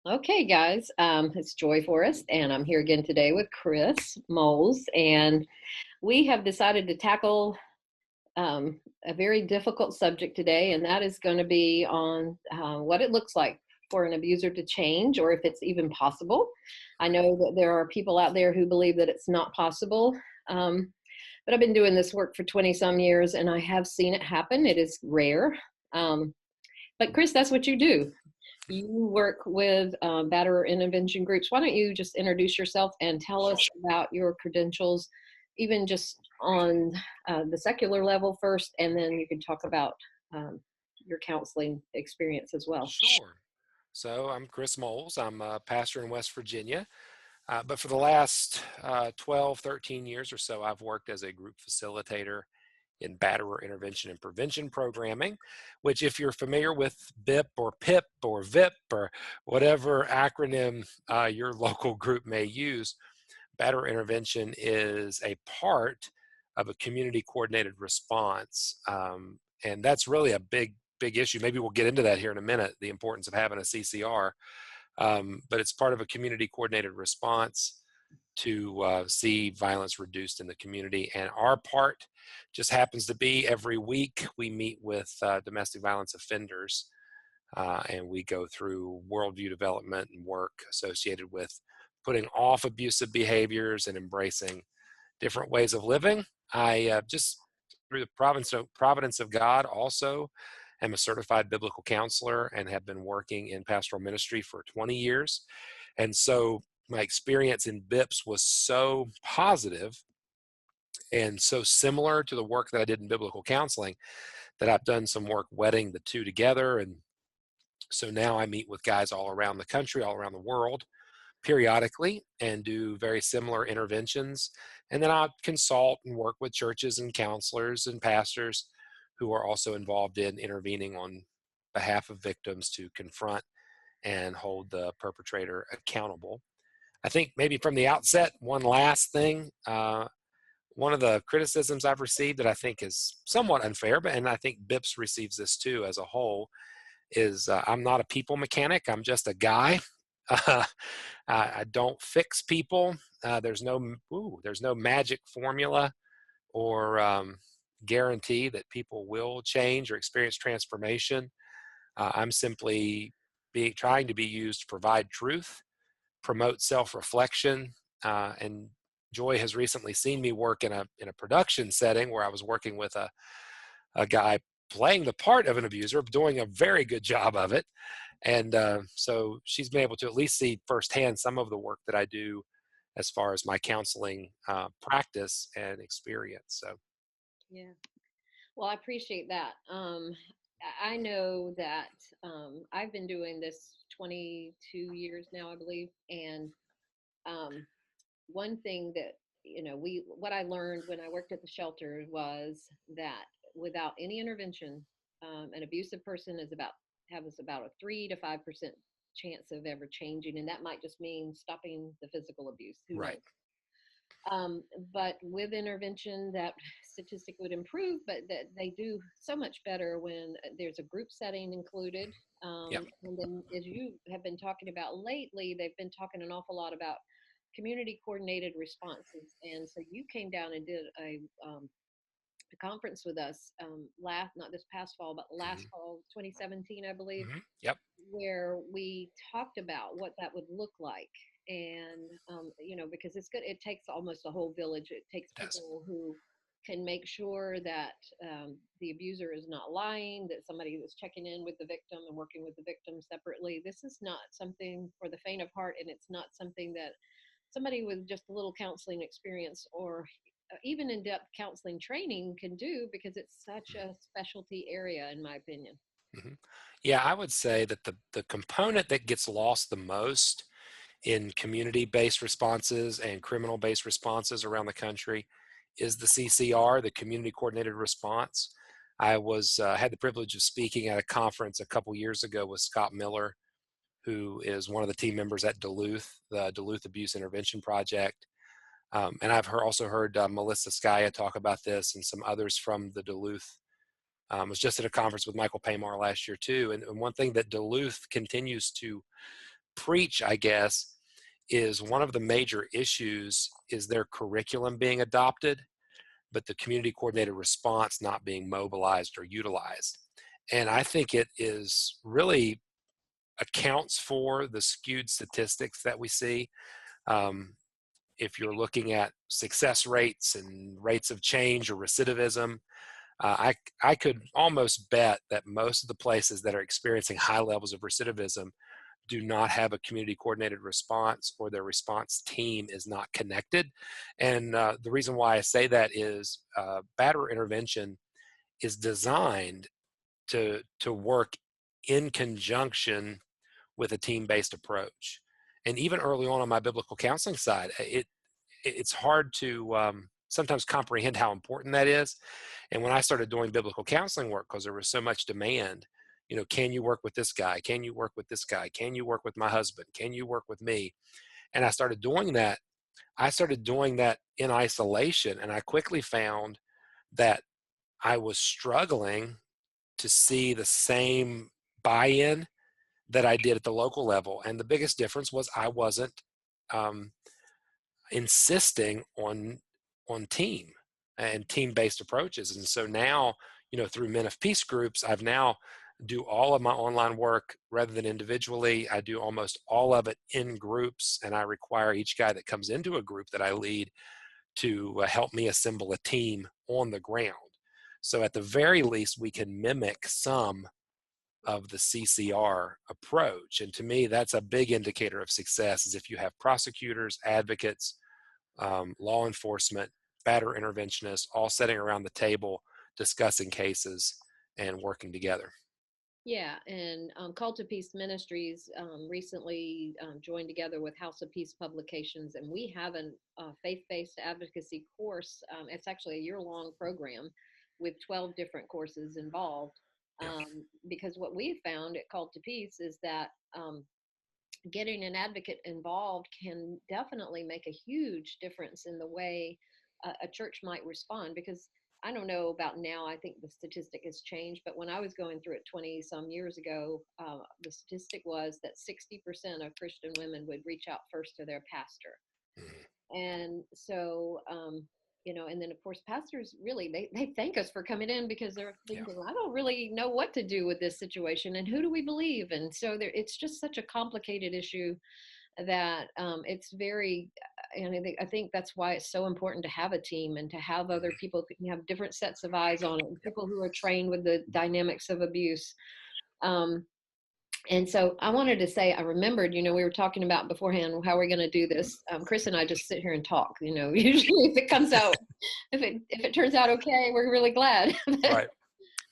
Okay, guys, it's Joy Forrest, and I'm here again today with Chris Moles, and we have decided to tackle a very difficult subject today, and that is going to be on what it looks like for an abuser to change, or if it's even possible. I Right. know that there are people out there who believe that it's not possible, but I've been doing this work for 20 some years, and I have seen it happen. It is rare. Um, but Chris, that's what you do. You work with Batterer intervention groups. Why don't you just introduce yourself and tell us about your credentials, even just on the secular level first, and then you can talk about um, your counseling experience as well. Sure. So I'm Chris Moles. I'm a pastor in West Virginia. But for the last 12, 13 years or so, I've worked as a group facilitator in Batterer intervention and prevention programming, which, if you're familiar with BIP or PIP or VIP or whatever acronym your local group may use, Batterer intervention is a part of a community coordinated response. And that's really a big issue. Maybe we'll get into that here in a minute, the importance of having a CCR. But it's part of a community coordinated response to see violence reduced in the community. And our part just happens to be every week we meet with domestic violence offenders, and we go through worldview development and work associated with putting off abusive behaviors and embracing different ways of living. I just through the providence of God also am a certified biblical counselor and have been working in pastoral ministry for 20 years. And so my experience in BIPS was so positive and so similar to the work that I did in biblical counseling that I've done some work wedding the two together. And so now I meet with guys all around the country, all around the world periodically and do very similar interventions. And then I'll consult and work with churches and counselors and pastors who are also involved in intervening on behalf of victims to confront and hold the perpetrator accountable. I think maybe from the outset, one last thing. One of the criticisms I've received that I think is somewhat unfair, but and I think BIPS receives this too as a whole, is I'm not a people mechanic. I'm just a guy. Uh, I don't fix people. There's no magic formula or guarantee that people will change or experience transformation. I'm simply trying to be used to provide truth, promote self-reflection, and Joy has recently seen me work in a production setting where I was working with a guy playing the part of an abuser, doing a very good job of it. And so she's been able to at least see firsthand some of the work that I do as far as my counseling practice and experience. So, Yeah. Well, I appreciate that. I know that I've been doing this 22 years now, I believe, and um, one thing that we what I learned when I worked at the shelter was that without any intervention, an abusive person has about a 3 to 5% chance of ever changing, and that might just mean stopping the physical abuse. Who right. knows? Um, but with intervention, that statistic would improve. But that they do so much better when there's a group setting included. Yep. And then, as you have been talking about lately, they've been talking an awful lot about community coordinated responses. And so you came down and did a conference with us last, not this past fall, but last Hmm. fall, 2017, I believe, Yep. where we talked about what that would look like. And, because it's good, it takes almost a whole village. It takes It does. people who can make sure that the abuser is not lying, that somebody is checking in with the victim and working with the victim separately. This is not something for the faint of heart, and it's not something that somebody with just a little counseling experience or even in-depth counseling training can do, because it's such a specialty area, in my opinion. Hmm. Yeah, I would say that the component that gets lost the most in community-based responses and criminal-based responses around the country is the CCR, the community coordinated response. I was had the privilege of speaking at a conference a couple years ago with Scott Miller, who is one of the team members at Duluth, the Duluth Abuse Intervention Project. And I've also heard Melissa Skaya talk about this and some others from the Duluth. Was just at a conference with Michael Paymar last year too. And one thing that Duluth continues to preach, I guess, is one of the major issues is their curriculum being adopted, but the community coordinated response not being mobilized or utilized. And I think it is really accounts for the skewed statistics that we see. Um, if you're looking at success rates and rates of change or recidivism, I could almost bet that most of the places that are experiencing high levels of recidivism do not have a community coordinated response, or their response team is not connected. And the reason why I say that is Batterer intervention is designed to work in conjunction with a team-based approach. And even early on my biblical counseling side, it's hard to sometimes comprehend how important that is. And when I started doing biblical counseling work, because there was so much demand, can you work with this guy? Can you work with this guy? Can you work with my husband? Can you work with me? And I started doing that. I started doing that in isolation. And I quickly found that I was struggling to see the same buy-in that I did at the local level. And the biggest difference was I wasn't um, insisting on team and team-based approaches. And so now, through Men of Peace groups, I've now do all of my online work rather than individually. I do almost all of it in groups, and I require each guy that comes into a group that I lead to help me assemble a team on the ground. So at the very least, we can mimic some of the CCR approach. And to me, that's a big indicator of success, is if you have prosecutors, advocates, law enforcement, batterer interventionists, all sitting around the table discussing cases and working together. Yeah, and Cult of Peace Ministries recently joined together with House of Peace Publications, and we have a faith-based advocacy course. It's actually a year-long program with 12 different courses involved. Yeah. Because what we found at Cult of Peace is that getting an advocate involved can definitely make a huge difference in the way a church might respond. Because I don't know about now, I think the statistic has changed, but when I was going through it 20 some years ago, the statistic was that 60% of Christian women would reach out first to their pastor. And so, and then of course, pastors really, they thank us for coming in, because they're Yeah. thinking, I don't really know what to do with this situation, and who do we believe? And so it's just such a complicated issue that it's very, and I think that's why it's so important to have a team and to have other people, you have different sets of eyes on it, people who are trained with the dynamics of abuse. And so I wanted to say, I remembered, we were talking about beforehand, how we're going to do this. Chris and I just sit here and talk, usually if it comes out, if it turns out okay, we're really glad. Right.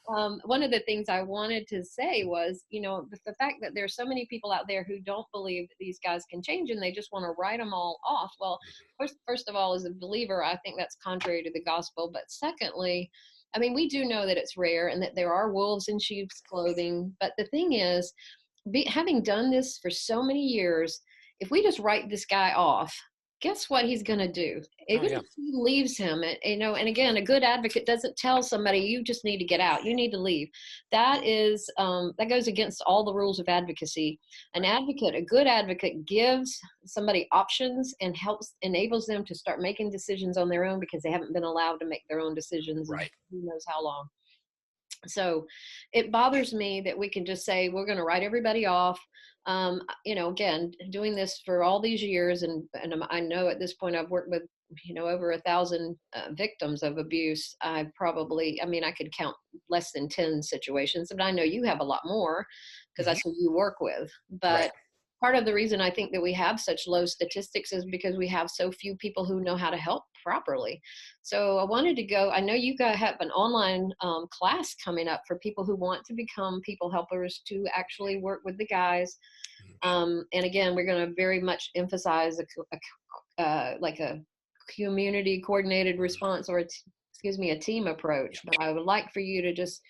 One of the things I wanted to say was, the fact that there's so many people out there who don't believe that these guys can change, and they just want to write them all off. Well, first of all, as a believer, I think that's contrary to the gospel. But secondly, I mean, we do know that it's rare and that there are wolves in sheep's clothing. But the thing is, having done this for so many years, if we just write this guy off, guess what he's going to do? Even if he leaves him, and again, a good advocate doesn't tell somebody, you just need to get out, you need to leave. That goes against all the rules of advocacy. A good advocate gives somebody options and enables them to start making decisions on their own, because they haven't been allowed to make their own decisions in who knows how long. So it bothers me that we can just say, we're going to write everybody off. Again, doing this for all these years, and I know at this point I've worked with, over 1,000 victims of abuse. I could count less than 10 situations, but I know you have a lot more, because that's who you work with. But part of the reason I think that we have such low statistics is because we have so few people who know how to help properly. So I wanted to I know you guys have an online class coming up for people who want to become people helpers, to actually work with the guys. And again, we're going to very much emphasize like a community coordinated response, or a team approach. But I would like for you to just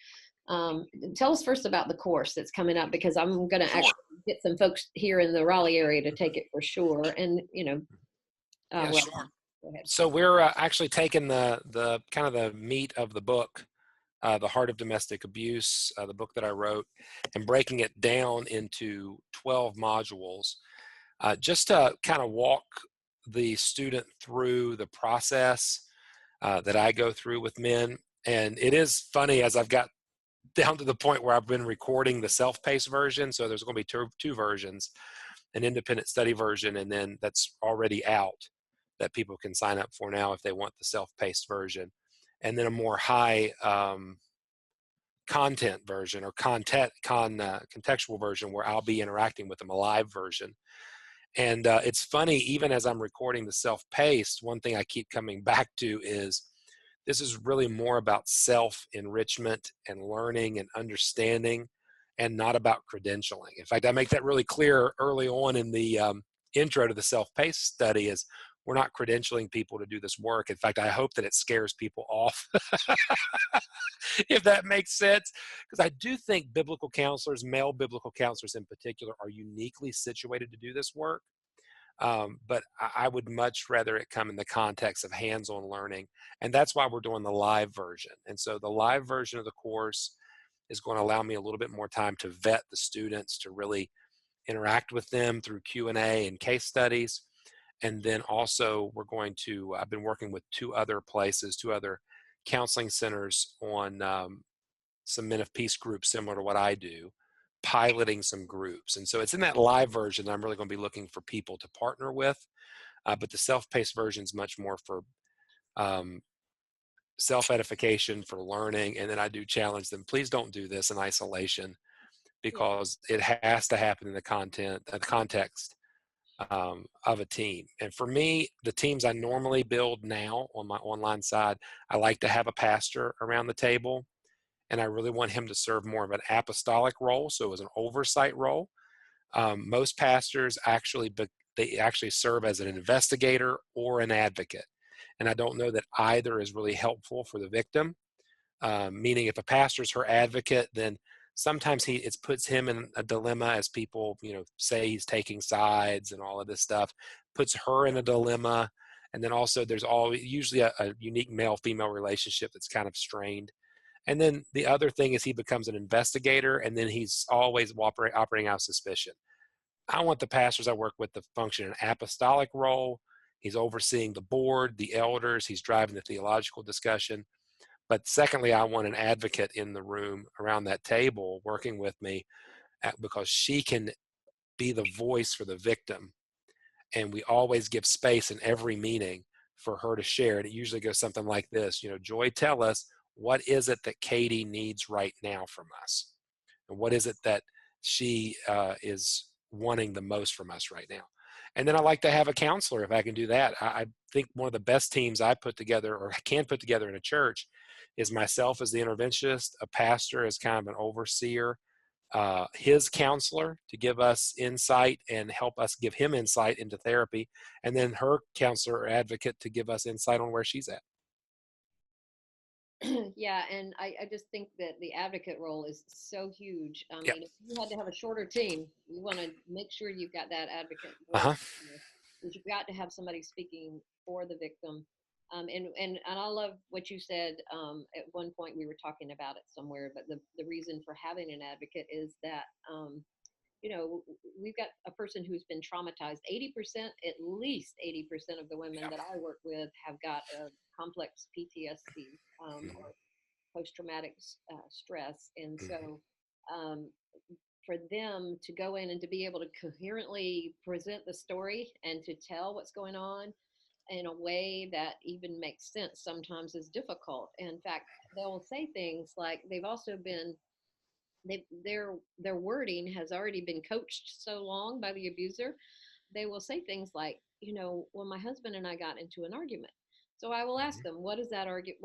tell us first about the course that's coming up, because I'm going to actually get some folks here in the Raleigh area to take it for sure. And, Sure. So we're actually taking the kind of the meat of the book The Heart of Domestic Abuse, the book that I wrote, and breaking it down into 12 modules, just to kind of walk the student through the process that I go through with men. And it is funny, as I've got down to the point where I've been recording the self-paced version. So there's going to be two versions, an independent study version, and then that's already out that people can sign up for now if they want the self-paced version. And then a more high content version or contextual version where I'll be interacting with them, a live version. And it's funny, even as I'm recording the self-paced, one thing I keep coming back to is this is really more about self-enrichment and learning and understanding, and not about credentialing. In fact, I make that really clear early on in the intro to the self-paced study is we're not credentialing people to do this work. In fact, I hope that it scares people off, if that makes sense, because I do think biblical counselors, male biblical counselors in particular, are uniquely situated to do this work. But I would much rather it come in the context of hands-on learning. And that's why we're doing the live version. And so the live version of the course is going to allow me a little bit more time to vet the students, to really interact with them through Q&A and case studies. And then also I've been working with two other places, two other counseling centers on some men of peace groups similar to what I do, piloting some groups. And so it's in that live version that I'm really going to be looking for people to partner with. But the self-paced version is much more for um, self-edification, for learning. And then I do challenge them, please don't do this in isolation, Yeah. because it has to happen in the context of a team. And for me, the teams I normally build now on my online side, I like to have a pastor around the table, and I really want him to serve more of an apostolic role, so as an oversight role. Most pastors they actually serve as an investigator or an advocate, and I don't know that either is really helpful for the victim. Meaning, if a pastor's her advocate, then sometimes it puts him in a dilemma, as people say he's taking sides and all of this stuff, puts her in a dilemma. And then also there's usually a unique male-female relationship that's kind of strained. And then the other thing is he becomes an investigator, and then he's always operating out of suspicion. I want the pastors I work with to function in an apostolic role. He's overseeing the board, the elders, he's driving the theological discussion. But secondly, I want an advocate in the room around that table working with me, because she can be the voice for the victim. And we always give space in every meeting for her to share. And it usually goes something like this, Joy, tell us, what is it that Katie needs right now from us? And what is it that she is wanting the most from us right now? And then I like to have a counselor if I can do that. I think one of the best teams I put together, or can put together in a church, is myself as the interventionist, a pastor as kind of an overseer, his counselor to give us insight and help us give him insight into therapy, and then her counselor or advocate to give us insight on where she's at. Yeah, and I just think that the advocate role is so huge. I Yep. mean, if you had to have a shorter team, you want to make sure you've got that advocate voice, Uh-huh. because you've got to have somebody speaking for the victim. And I love what you said. At one point, we were talking about it somewhere, but the reason for having an advocate is that we've got a person who's been traumatized. 80%, at least 80% of the women Yeah. that I work with have got a complex PTSD, Mm-hmm. or post traumatic stress. And Mm-hmm. so, um, for them to go in and to be able to coherently present the story and to tell what's going on in a way that even makes sense sometimes is difficult. In fact, they'll say things like they've also been their wording has already been coached so long by the abuser. They will say things like, well, my husband and I got into an argument. So I will ask Mm-hmm. them, what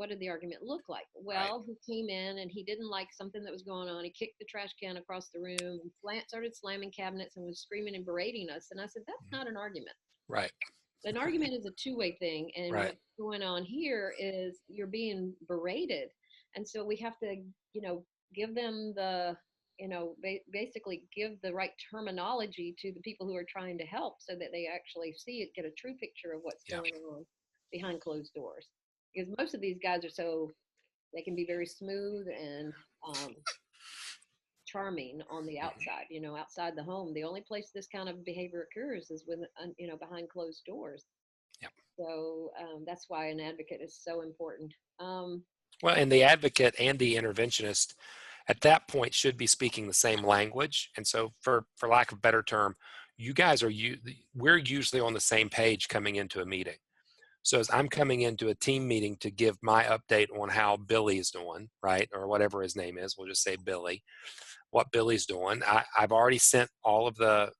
did the argument look like? Right. Well, he came in and he didn't like something that was going on. He kicked the trash can across the room and started slamming cabinets and was screaming and berating us. And I said, that's not an argument. Right. An argument is a two-way thing, and Right. what's going on here is you're being berated. And so we have to, give them basically give the right terminology to the people who are trying to help, so that they actually see it, get a true picture of what's Yeah. going on behind closed doors, because most of these guys are so They can be very smooth and charming on the Mhm. outside, outside the home. The only place this kind of behavior occurs is when, behind closed doors. Yep. So that's why an advocate is so important. Well, and the advocate and the interventionist at that point should be speaking the same language. And so, for lack of a better term, you guys are we're usually on the same page coming into a meeting. So as I'm coming into a team meeting to give my update on how Billy is doing, right, or whatever his name is, we'll just say Billy, what Billy's doing. I've already sent all of the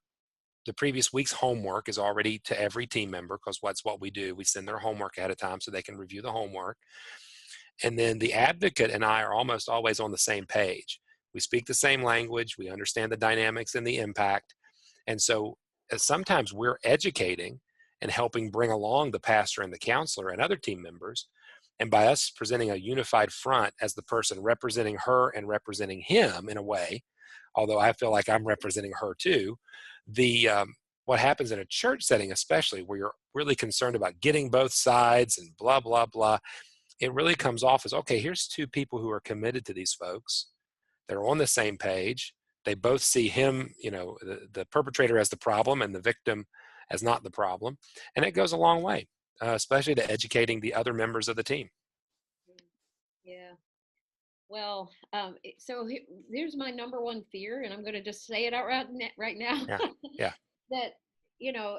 previous week's homework is already to every team member because what's what we do. We send their homework ahead of time so they can review the homework. And then the advocate and I are almost always on the same page. We speak the same language. We understand the dynamics and the impact. And so sometimes we're educating and helping bring along the pastor and the counselor and other team members. And by us presenting a unified front as the person representing her and representing him in a way, although I feel like I'm representing her too, the what happens in a church setting, especially where you're really concerned about getting both sides and blah blah blah, it really comes off as, okay, here's two people who are committed to these folks. They're on the same page. They both see him, the perpetrator as the problem and the victim as not the problem. And it goes a long way, especially to educating the other members of the team. Yeah. Well, so here's my number one fear, and I'm going to just say it out right now. Yeah. Yeah. That you know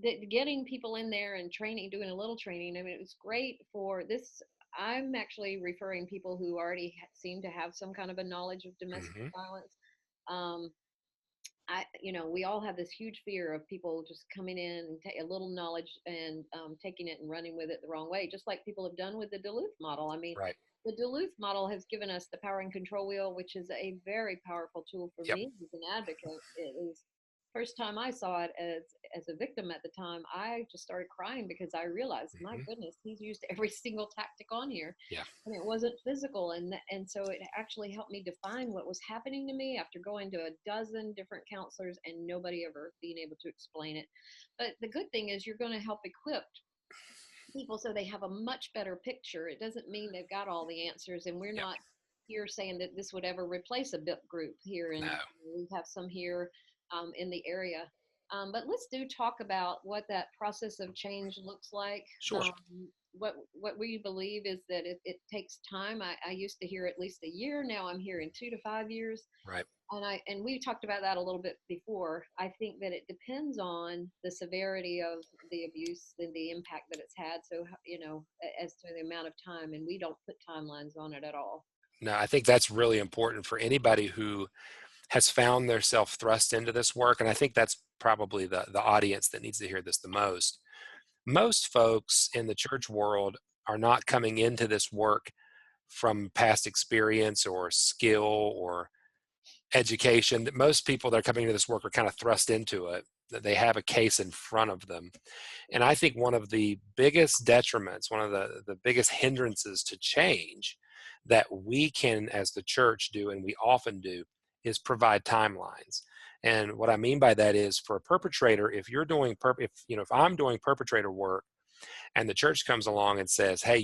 that getting people in there and training, doing a little training. I mean, it was great for this. I'm actually referring people who already seem to have some kind of a knowledge of domestic Hmm. violence. Um, we all have this huge fear of people just coming in and a little knowledge and taking it and running with it the wrong way, just like people have done with the Duluth model. I mean, Right. the Duluth model has given us the power and control wheel, which is a very powerful tool for Yep. me as an advocate. It is first time I saw it as a victim at the time, I just started crying because I realized, my Hmm. goodness, he's used every single tactic on here, Yeah. and it wasn't physical, and so it actually helped me define what was happening to me after going to a dozen different counselors and nobody ever being able to explain it. But the good thing is you're going to help equip people so they have a much better picture. It doesn't mean they've got all the answers, and we're Yep. not here saying that this would ever replace a BIP group here, No. and we have some here in the area. But let's talk about what that process of change looks like. Sure. What we believe is that it takes time. I used to hear at least a year. Now I'm hearing 2 to 5 years. Right. And we talked about that a little bit before. I think that it depends on the severity of the abuse and the impact that it's had. So as to the amount of time, and we don't put timelines on it at all. No, I think that's really important for anybody who has found themselves thrust into this work. And I think that's probably the audience that needs to hear this the most. Most folks in the church world are not coming into this work from past experience or skill or education. That most people that are coming into this work are kind of thrust into it, that they have a case in front of them. And I think one of the biggest detriments, one of the biggest hindrances to change that we can as the church do, and we often do, is provide timelines. And what I mean by that is, for a perpetrator, if you're doing if I'm doing perpetrator work and the church comes along and says, hey,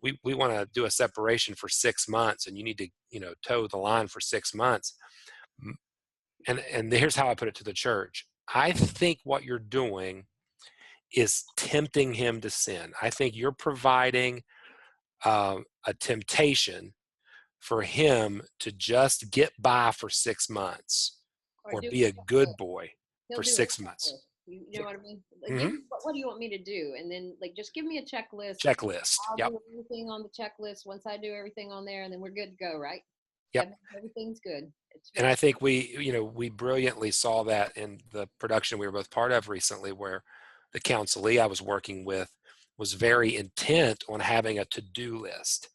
we want to do a separation for 6 months and you need to toe the line for 6 months. And here's how I put it to the church: I think what you're doing is tempting him to sin. I think you're providing a temptation for him to just get by for 6 months Or or do be a good boy he'll for do a 6 months. checklist. You know what I mean? Like, Mm-hmm. what do you want me to do? And then like just give me a checklist. Checklist. I'll Yep. do everything on the checklist. Once I do everything on there, and then we're good to go, right? Yep. That means everything's good. It's And I finished. think we brilliantly saw that in the production we were both part of recently, where the counselee I was working with was very intent on having a to-do list.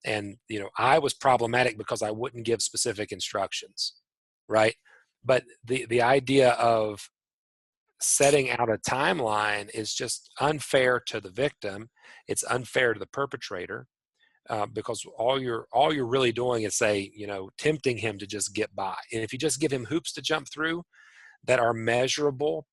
And I was problematic because I wouldn't give specific instructions, right? But the idea of setting out a timeline is just unfair to the victim. It's unfair to the perpetrator, because all you're really doing is tempting him to just get by. And if you just give him hoops to jump through that are measurable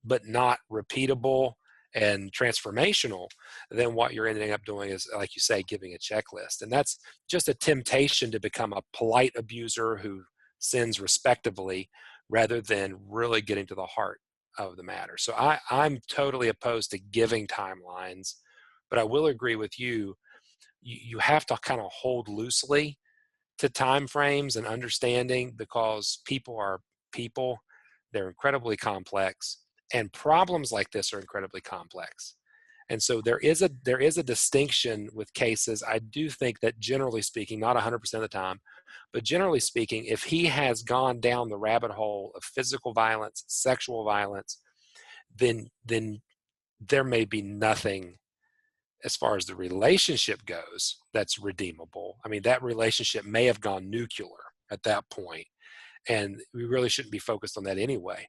but not repeatable and transformational, then what you're ending up doing is, like you say, giving a checklist. And that's just a temptation to become a polite abuser who sins respectably rather than really getting to the heart of the matter. So I'm totally opposed to giving timelines, but I will agree with you. You have to kind of hold loosely to time frames and understanding, because people are people. They're incredibly complex, and problems like this are incredibly complex. And so there is a distinction with cases. I do think that, generally speaking, not 100% of the time, but generally speaking, if he has gone down the rabbit hole of physical violence, sexual violence, then there may be nothing as far as the relationship goes that's redeemable. I mean, that relationship may have gone nuclear at that point, and we really shouldn't be focused on that anyway.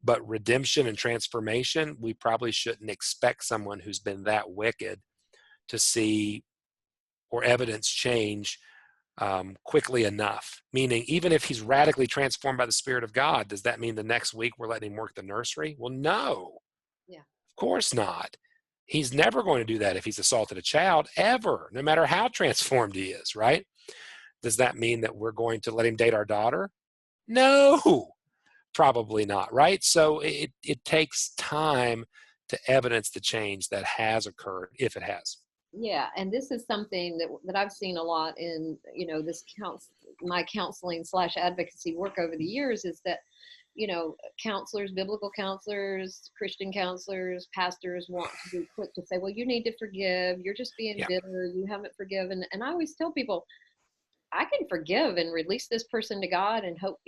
But redemption and transformation, we probably shouldn't expect someone who's been that wicked to see or evidence change quickly enough. Meaning, even if he's radically transformed by the Spirit of God, does that mean the next week we're letting him work the nursery? Well, no, Yeah. of course not. He's never going to do that if he's assaulted a child, ever, no matter how transformed he is, right? Does that mean that we're going to let him date our daughter? No, probably not, right? So it takes time to evidence the change that has occurred, if it has. Yeah, and this is something that I've seen a lot in, this my counseling slash advocacy work over the years, is that, counselors, biblical counselors, Christian counselors, pastors want to be quick to say, well, you need to forgive. You're just being Yeah, bitter. You haven't forgiven. And I always tell people, I can forgive and release this person to God and hope,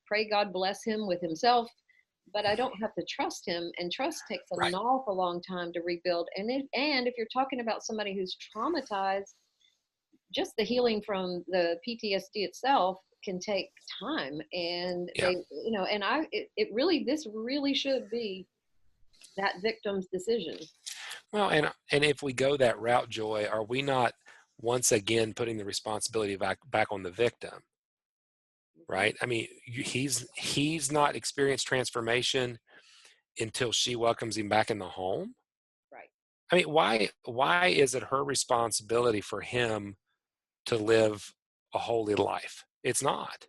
pray God bless him with himself, but I don't have to trust him. And trust takes an right. awful long time to rebuild. And if you're talking about somebody who's traumatized, just the healing from the PTSD itself can take time. And Yeah. this really should be that victim's decision. Well, and if we go that route, Joy, are we not once again putting the responsibility back on the victim? Mhm. Right? I mean, he's not experienced transformation until she welcomes him back in the home. Right. I mean, why is it her responsibility for him to live a holy life? It's not.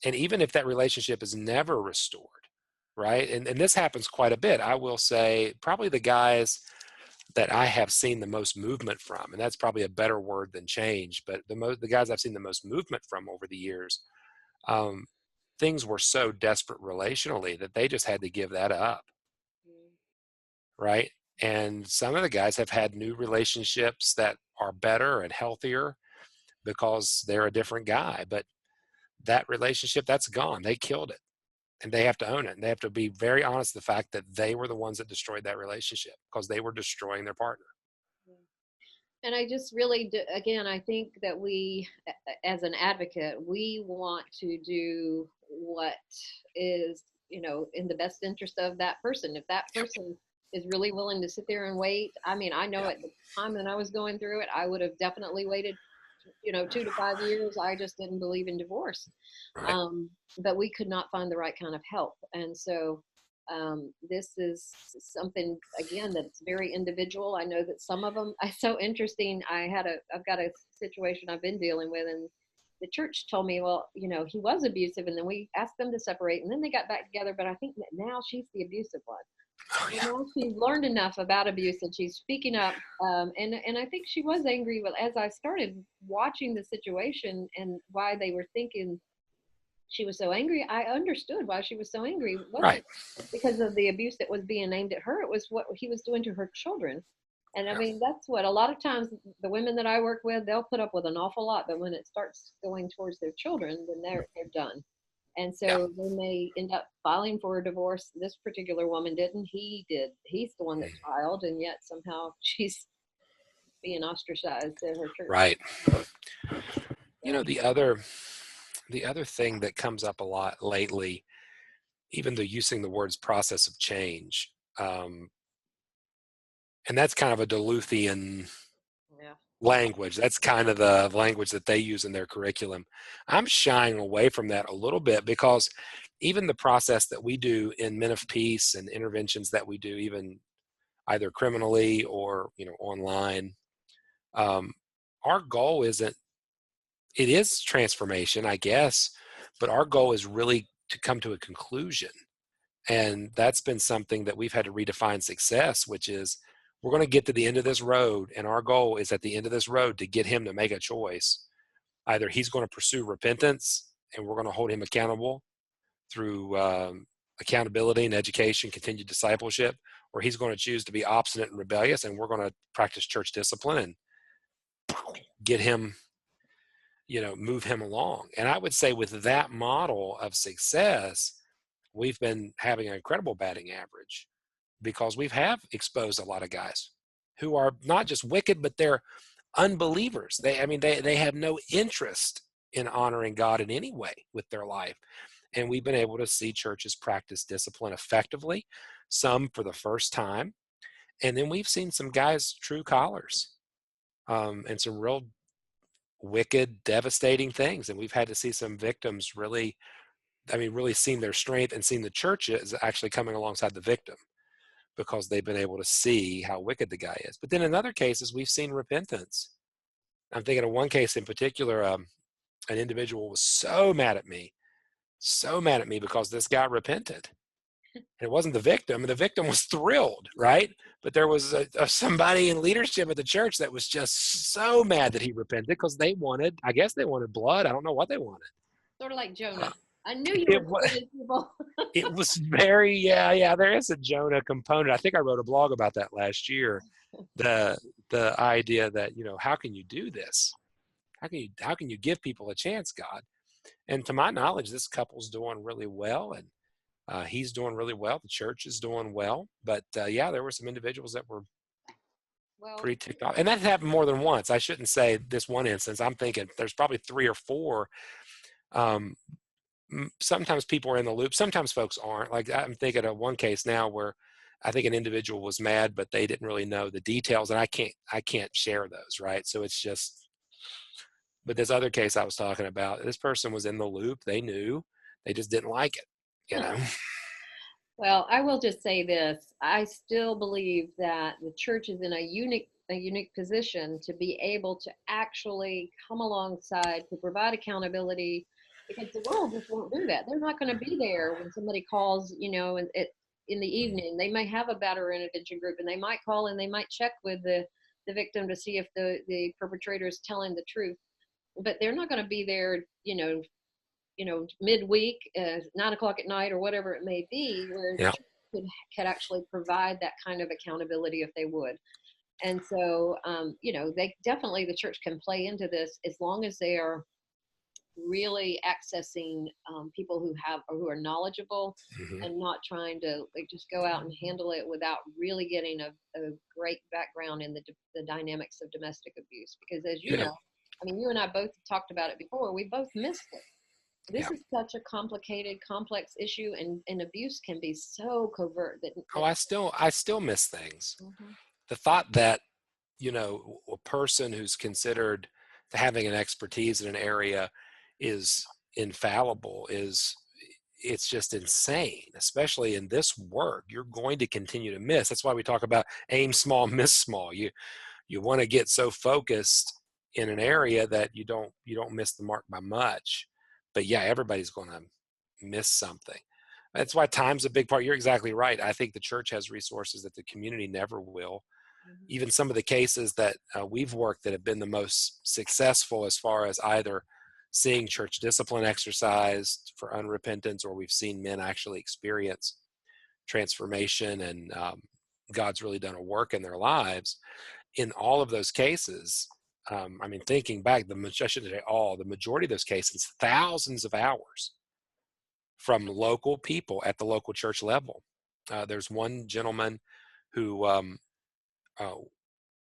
And even if that relationship is never restored, right? And this happens quite a bit. I will say probably the guys that I have seen the most movement from, and that's probably a better word than change, but the guys I've seen the most movement from over the years, um, things were so desperate relationally that they just had to give that up, Mm. right? And some of the guys have had new relationships that are better and healthier because they're a different guy. But that relationship, that's gone. They killed it, and they have to own it. And they have to be very honest with the fact that they were the ones that destroyed that relationship because they were destroying their partner. And I just really do, again, I think that as an advocate, we want to do what is, in the best interest of that person. If that Yep. person is really willing to sit there and wait, I mean, I know Yeah. at the time that I was going through it, I would have definitely waited, 2 to 5 years. I just didn't believe in divorce. Right. But we could not find the right kind of help. And so this is something, again, that's very individual. I know that some of them are so interesting. I've got a situation I've been dealing with, and the church told me, well, he was abusive, and then we asked them to separate, and then they got back together. But I think that now she's the abusive one. Oh And yeah. now she's learned enough about abuse, and she's speaking up. And I think she was angry. But as I started watching the situation and why they were thinking she was so angry, I understood why she was so angry. It Right. wasn't because of the abuse that was being aimed at her. It was what he was doing to her children. And I Yeah. mean, that's what a lot of times the women that I work with, they'll put up with an awful lot, but when it starts going towards their children, then they're done. And Yeah. so then they end up filing for a divorce. This particular woman didn't. He did. He's the one that filed, and yet somehow she's being ostracized at her church. Right. You know, So, the other thing that comes up a lot lately, even though using the words process of change, um, and that's kind of a Duluthian yeah. language. That's kind of the language that they use in their curriculum. I'm shying away from that a little bit because even the process that we do in Men of Peace and interventions that we do even either criminally or online. Um, our goal isn't it is transformation, I guess, but our goal is really to come to a conclusion. And that's been something that we've had to redefine success, which is we're going to get to the end of this road. And our goal is at the end of this road to get him to make a choice. Either he's going to pursue repentance and we're going to hold him accountable through accountability and education, continued discipleship, or he's going to choose to be obstinate and rebellious and we're going to practice church discipline and get him, move him along. And I would say with that model of success, we've been having an incredible batting average because we have exposed a lot of guys who are not just wicked, but they're unbelievers. They have no interest in honoring God in any way with their life. And we've been able to see churches practice discipline effectively, some for the first time. And then we've seen some guys, true collars, and some real wicked, devastating things. And we've had to see some victims really seen their strength and seen the church is actually coming alongside the victim because they've been able to see how wicked the guy is. But then in other cases, we've seen repentance. I'm thinking of one case in particular. An individual was so mad at me because this guy repented. And it wasn't the victim, and the victim was thrilled, right? But there was somebody in leadership at the church that was just so mad that he repented because I guess they wanted blood. I don't know what they wanted. Sort of like Uh, Jonah. I knew you it were was saving people. it was very, yeah, there is a Jonah component. I think I wrote a blog about that last year. The the idea that, how can you do this? How can you give people a chance, God? And to my knowledge, this couple's doing really well, and he's doing really well. The church is doing well, but yeah, there were some individuals that were Well, pretty ticked off, and that happened more than once. I shouldn't say this one instance. I'm thinking there's probably three or four. Um, Sometimes people are in the loop. Sometimes folks aren't. Like I'm thinking of one case now where I think an individual was mad, but they didn't really know the details, and I can't share those, right? So it's just. But this other case I was talking about, this person was in the loop. They knew, they just didn't like it. well, I will just say this. I still believe that the church is in a unique position to be able to actually come alongside to provide accountability because the world just won't do that. They're not going to be there when somebody calls, in the evening. They may have a batterer intervention group and they might call and they might check with the victim to see if the perpetrator is telling the truth. But they're not going to be there, midweek, 9 o'clock at night or whatever it may be, where the Yeah, church could actually provide that kind of accountability if they would. And so, they definitely, the church can play into this as long as they are really accessing people who are knowledgeable hmm, and not trying to like just go out and handle it without really getting a great background in the dynamics of domestic abuse. Because as you yeah, know, I mean, you and I both talked about it before. We both missed it. yeah. This is such a complicated, complex issue, and abuse can be so covert that Oh, I still miss things. Mhm. The thought that a person who's considered having an expertise in an area is infallible is it's just insane, especially in this work. You're going to continue to miss. That's why we talk about aim small, miss small. You want to get so focused in an area that you don't miss the mark by much. But yeah, everybody's going to miss something. That's why time's a big part. You're exactly right. I think the church has resources that the community never will. Mhm. Even some of the cases that we've worked that have been the most successful as far as either seeing church discipline exercised for unrepentance, or we've seen men actually experience transformation and God's really done a work in their lives. In all of those cases, thinking back, I shouldn't say all, the majority of those cases, thousands of hours from local people at the local church level. There's one gentleman who uh,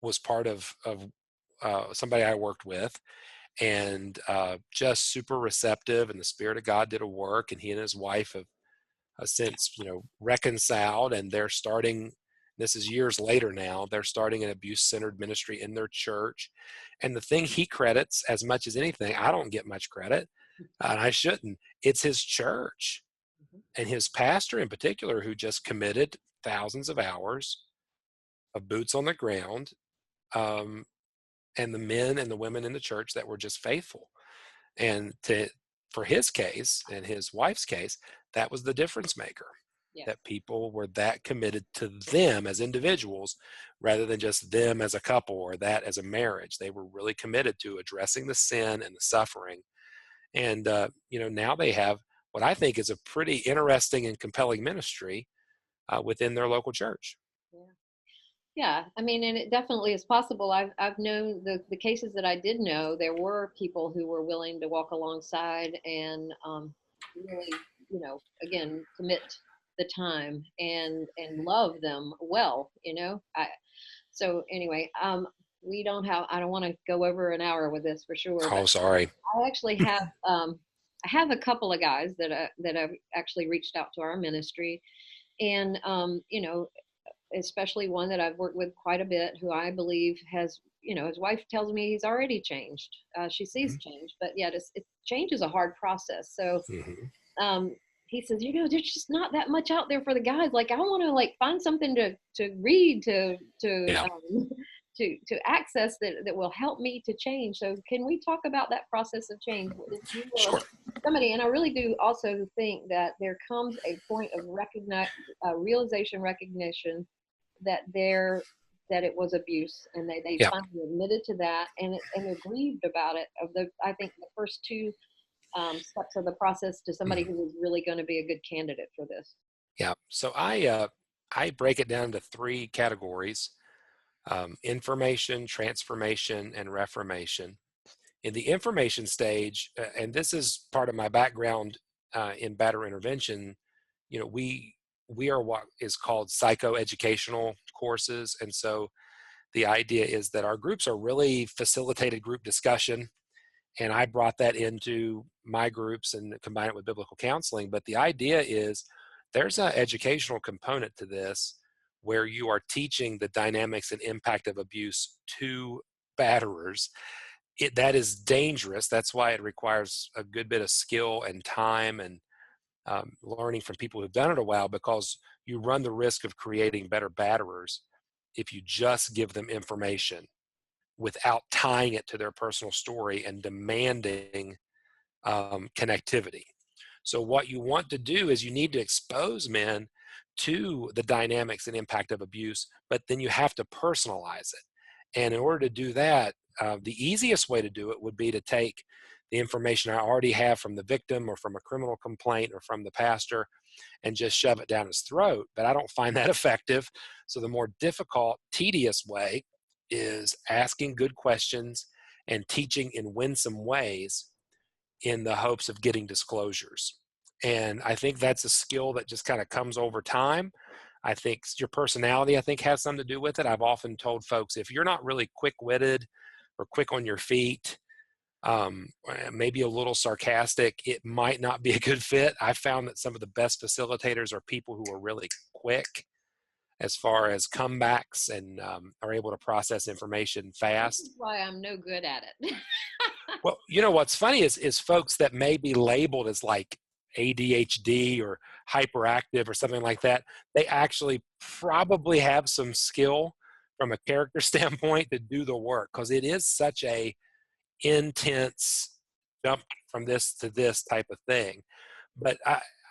was part of somebody I worked with, and just super receptive, and the Spirit of God did a work, and he and his wife have since reconciled, and they're starting. This is years later now. They're starting an abuse-centered ministry in their church, and the thing he credits as much as anything, I don't get much credit, and I shouldn't. It's his church Mhm. and his pastor in particular, who just committed thousands of hours of boots on the ground, um, and the men and the women in the church that were just faithful. And for his case and his wife's case, that was the difference maker. Yes. That people were that committed to them as individuals rather than just them as a couple or that as a marriage. They were really committed to addressing the sin and the suffering. And now they have what I think is a pretty interesting and compelling ministry within their local church. Yeah. Yeah, I mean, and it definitely is possible. I've known the cases that I did know. There were people who were willing to walk alongside and really, again, commit the time and love them well. So anyway, we don't have. I don't want to go over an hour with this for sure, Oh, but sorry. I actually have. I have a couple of guys that I've actually reached out to our ministry, and especially one that I've worked with quite a bit, who I believe has, his wife tells me he's already changed. She sees change, but yet change is a hard process. So Mm-hmm. um, he says, there's just not that much out there for the guys. Like, I want to like find something to read, Yeah, to access that will help me to change. So can we talk about that process of change? If you were sure. somebody, and I really do also think that there comes a point of realization, recognition that that it was abuse, and they Yeah. finally admitted to that, and they're grieved about it. I think the first two steps of the process to somebody Mhm. who is really going to be a good candidate for this. Yeah. So I break it down to three categories: information, transformation, and reformation. In the information stage, and this is part of my background in Batterer intervention, we are what is called psychoeducational courses, and so the idea is that our groups are really facilitated group discussion, and I brought that into my groups and combine it with biblical counseling. But the idea is there's an educational component to this where you are teaching the dynamics and impact of abuse to batterers. That is dangerous. That's why it requires a good bit of skill and time and learning from people who've done it a while, because you run the risk of creating better batterers if you just give them information without tying it to their personal story and demanding connectivity. So, what you want to do is you need to expose men to the dynamics and impact of abuse, but then you have to personalize it. And in order to do that, the easiest way to do it would be to take the information I already have from the victim or from a criminal complaint or from the pastor and just shove it down his throat. But I don't find that effective. So the more difficult, tedious way is asking good questions and teaching in winsome ways in the hopes of getting disclosures. And I think that's a skill that just kind of comes over time. I think your personality, I think, has something to do with it. I've often told folks, if you're not really quick-witted or quick on your feet, maybe a little sarcastic, it might not be a good fit. I found that some of the best facilitators are people who are really quick as far as comebacks and are able to process information This is fast. why I'm no good at it. Well, what's funny is folks that may be labeled as like ADHD or hyperactive or something like that, they actually probably have some skill from a character standpoint to do the work, because it is such a intense jump from this to this type of thing. But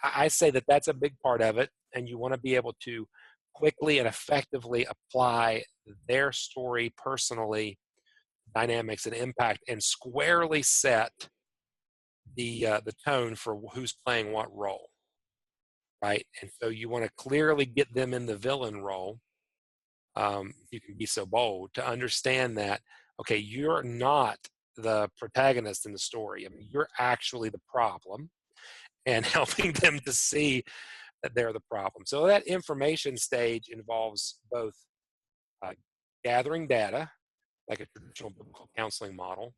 I say that that's a big part of it, and you want to be able to quickly and effectively apply their story personally, dynamics and impact, and squarely set the tone for who's playing what role, right? And so you want to clearly get them in the villain role. You can be so bold to understand that, okay, you're not the protagonist in the story. I mean, you're actually the problem, and helping them to see that they're the problem. So that information stage involves both uh, gathering data, like a traditional biblical counseling model,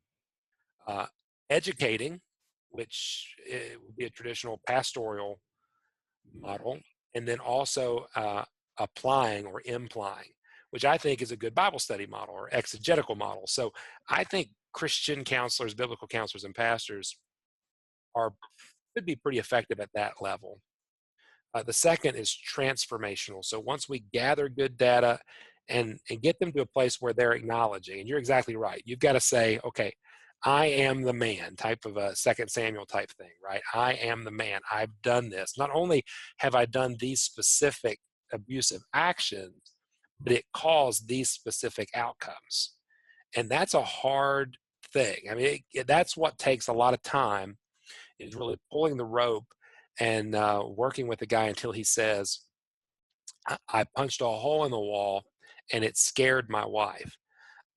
uh, educating, which would be a traditional pastoral model, and then also applying or implying, which I think is a good Bible study model or exegetical model. So I think Christian counselors, biblical counselors, and pastors are could be pretty effective at that level. The second is transformational. So once we gather good data and get them to a place where they're acknowledging. And you're exactly right. You've got to say, okay, I am the man, type of a Second Samuel type thing, right? I am the man. I've done this. Not only have I done these specific abusive actions, but it caused these specific outcomes. And that's a hard thing. I mean, that's what takes a lot of time, is really pulling the rope and working with the guy until he says, I punched a hole in the wall and it scared my wife.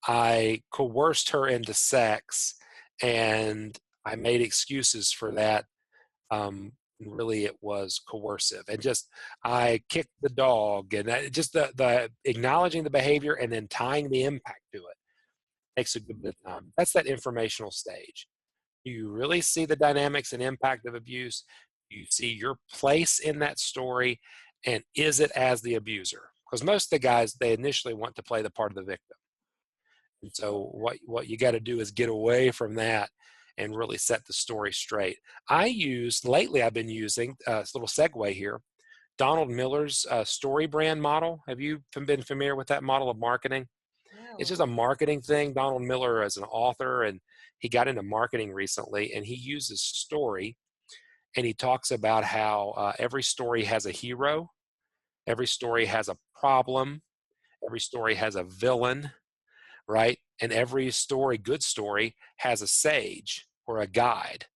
I coerced her into sex and I made excuses for that. Really, it was coercive. And just, I kicked the dog, and just the acknowledging the behavior and then tying the impact to it takes a good bit of time. That's that informational stage. Do you really see the dynamics and impact of abuse? Do you see your place in that story? And is it as the abuser? Because most of the guys, they initially want to play the part of the victim. And so what you got to do is get away from that and really set the story straight. Lately, I've been using a little segue here, Donald Miller's story brand model. Have you been familiar with that model of marketing? It's No. just a marketing thing. Donald Miller is an author, and he got into marketing recently, and he uses story, and he talks about how every story has a hero, every story has a problem, every story has a villain, right? And every story, good story, has a sage or a guide.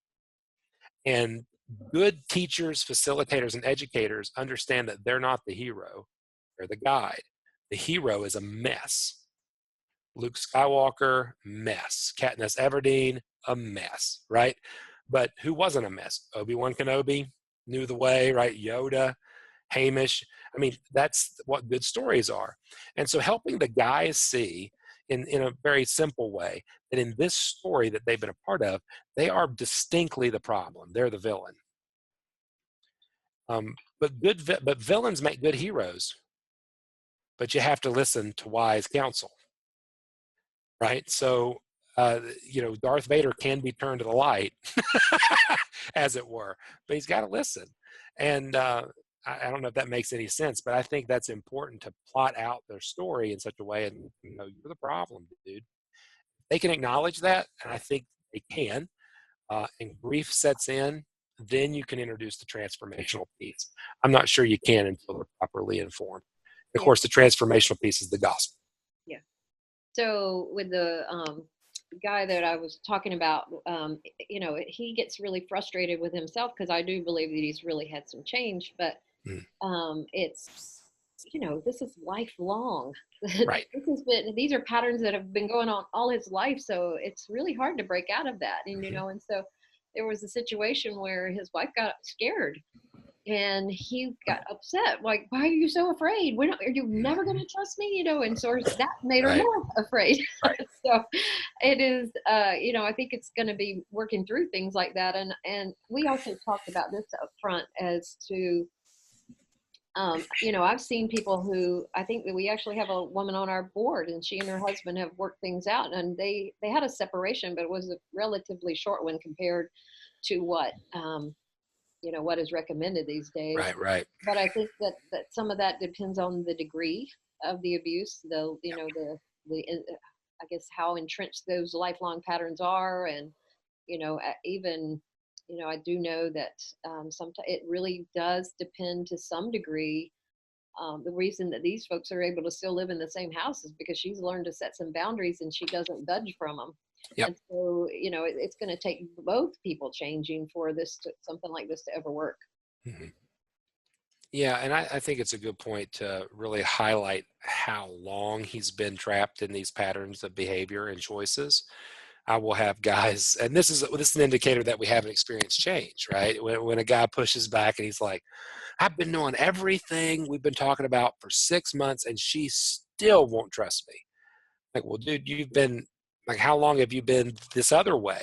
And good teachers, facilitators, and educators understand that they're not the hero, they're the guide. The hero is a mess. Luke Skywalker, mess. Katniss Everdeen, a mess, right? But who wasn't a mess? Obi-Wan Kenobi knew the way, right? Yoda, Hamish. I mean, that's what good stories are. And so helping the guys see in a very simple way that in this story that they've been a part of, they are distinctly the problem. They're the villain. But villains make good heroes. But you have to listen to wise counsel, right? So, Darth Vader can be turned to the light, as it were, but he's got to listen. And I don't know if that makes any sense, but I think that's important to plot out their story in such a way, and you're the problem, dude. They can acknowledge that, and I think they can. And grief sets in, then you can introduce the transformational piece. I'm not sure you can until they're properly informed. Of Yeah. course, the transformational piece is the gospel. Yeah. So with the guy that I was talking about, he gets really frustrated with himself because I do believe that he's really had some change, but Mm, it's, this is lifelong. right. These are patterns that have been going on all his life. So it's really hard to break out of that. And, Mm-hmm. and so there was a situation where his wife got scared and he got upset, like, why are you so afraid, are you never going to trust me, and so that made her Right. more afraid. Right. So it is, I think it's going to be working through things like that. And we also talked about this up front as to I've seen people who, I think that we actually have a woman on our board, and she and her husband have worked things out, and they had a separation, but it was a relatively short one compared to what is recommended these days. Right. Right. But I think that some of that depends on the degree of the abuse, I guess how entrenched those lifelong patterns are, and even I do know that sometimes it really does depend to some degree. The reason that these folks are able to still live in the same house is because she's learned to set some boundaries and she doesn't budge from them. Yep. And so, it's going to take both people changing for something like this to ever work. Mm-hmm. Yeah, and I think it's a good point to really highlight how long he's been trapped in these patterns of behavior and choices. I will have guys, and this is an indicator that we haven't experienced change, right? When a guy pushes back and he's like, "I've been doing everything we've been talking about for 6 months, and she still won't trust me." Like, well, dude, you've been like, how long have you been this other way?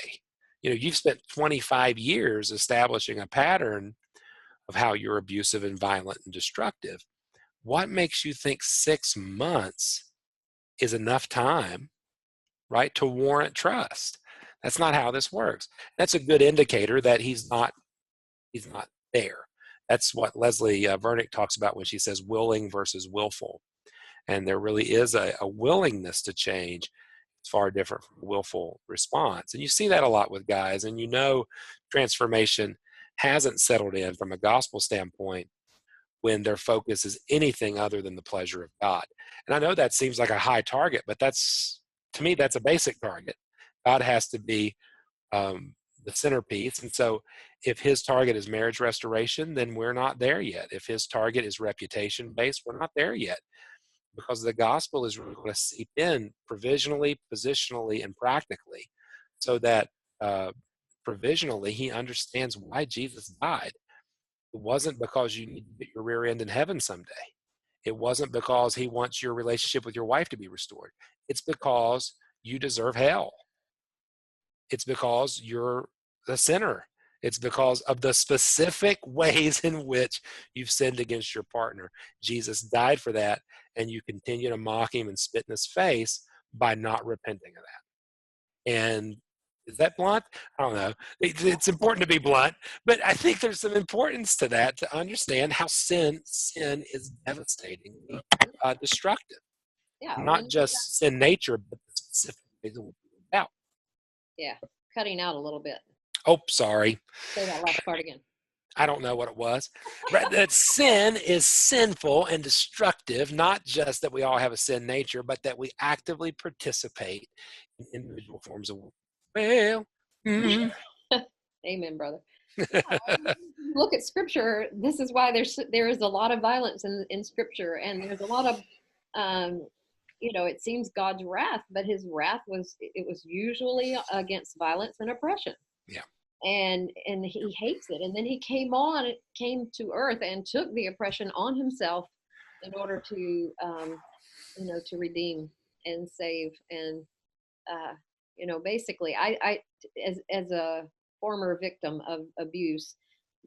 You've spent 25 years establishing a pattern of how you're abusive and violent and destructive. What makes you think 6 months is enough time, right, to warrant trust? That's not how this works. That's a good indicator that he's not there. That's what Leslie Vernick talks about when she says willing versus willful. and there really is a willingness to change. It's far different from a willful response. And you see that a lot with guys, and transformation hasn't settled in from a gospel standpoint when their focus is anything other than the pleasure of God. And I know that seems like a high target, but to me, that's a basic target. God has to be the centerpiece. And so if his target is marriage restoration, then we're not there yet. If his target is reputation based, we're not there yet, because the gospel is really going to seep in provisionally, positionally, and practically, so that provisionally he understands why Jesus died. It wasn't because you need to get your rear end in heaven someday. It wasn't because he wants your relationship with your wife to be restored. It's because you deserve hell. It's because you're a sinner. It's because of the specific ways in which you've sinned against your partner. Jesus died for that, and you continue to mock him and spit in his face by not repenting of that. And is that blunt? I don't know. It's important to be blunt, but I think there's some importance to that, to understand how sin is devastatingly destructive. Yeah, Not just sin nature, but the specific ways it will be about. yeah, cutting out a little bit. Oh, sorry. Say that last part again. I don't know what it was. But that sin is sinful and destructive, not just that we all have a sin nature, but that we actively participate in individual forms of, well, mm. Amen, brother. Yeah, look at scripture. This is why there is a lot of violence in scripture, and there's a lot of it seems God's wrath, but his wrath was usually against violence and oppression. Yeah. And he hates it. And then he came to earth and took the oppression on himself in order to to redeem and save. And basically I as a former victim of abuse,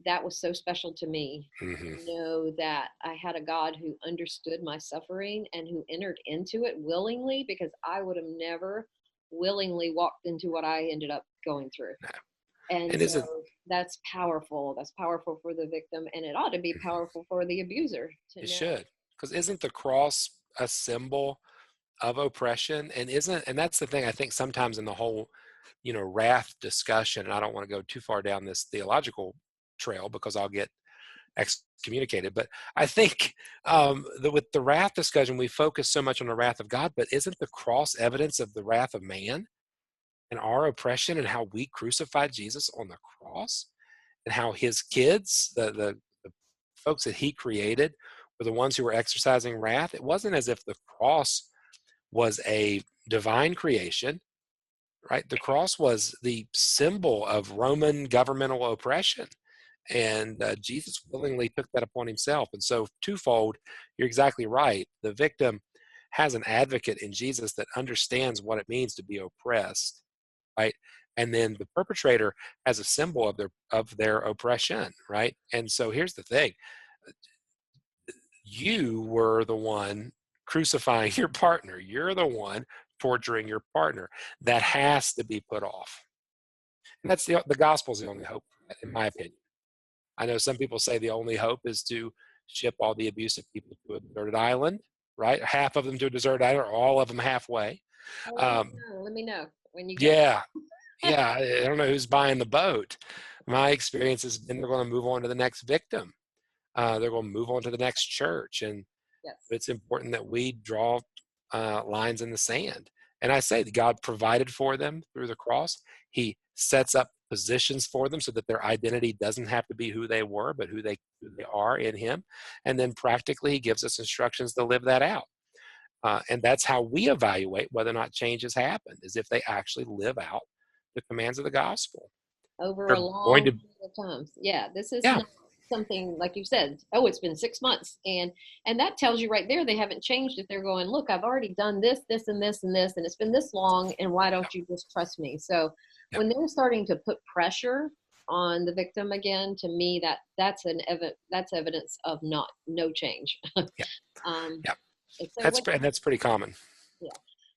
that was so special to me. Mm-hmm. To know that I had a God who understood my suffering and who entered into it willingly, because I would have never willingly walked into what I ended up going through. No. And so that's powerful. That's powerful for the victim, and it ought to be powerful for the abuser. It should, because isn't the cross a symbol of oppression? And that's the thing, I think sometimes in the whole wrath discussion, and I don't want to go too far down this theological trail because I'll get excommunicated, but I think that with the wrath discussion, we focus so much on the wrath of God, but isn't the cross evidence of the wrath of man and our oppression, and how we crucified Jesus on the cross, and how his kids, the folks that he created, were the ones who were exercising wrath? It wasn't as if the cross was a divine creation, right? The cross was the symbol of Roman governmental oppression. And Jesus willingly took that upon himself. And so twofold, you're exactly right. The victim has an advocate in Jesus that understands what it means to be oppressed, right? And then the perpetrator has a symbol of their oppression, right? And so here's the thing. You were the one crucifying your partner. You're the one torturing your partner. That has to be put off. And that's the gospel's the only hope, in my opinion. I know some people say the only hope is to ship all the abusive people to a deserted island, right? Half of them to a deserted island, or all of them halfway. Let me know when you go. Yeah. I don't know who's buying the boat. My experience has been they're going to move on to the next victim. They're going to move on to the next church. And yes, it's important that we draw lines in the sand. And I say that God provided for them through the cross. He sets up positions for them so that their identity doesn't have to be who they were, but who they are in him. And then practically he gives us instructions to live that out. And that's how we evaluate whether or not change has happened, is if they actually live out the commands of the gospel. Over They're a long going to, period of times. Yeah, this is yeah. not something like you said, oh, it's been 6 months. And that tells you right there they haven't changed. If they're going, look, I've already done this, this, and this, and this, and it's been this long, and why don't you just trust me? So when they're starting to put pressure on the victim again, to me, that's evidence of no change. That's pretty common. Yeah.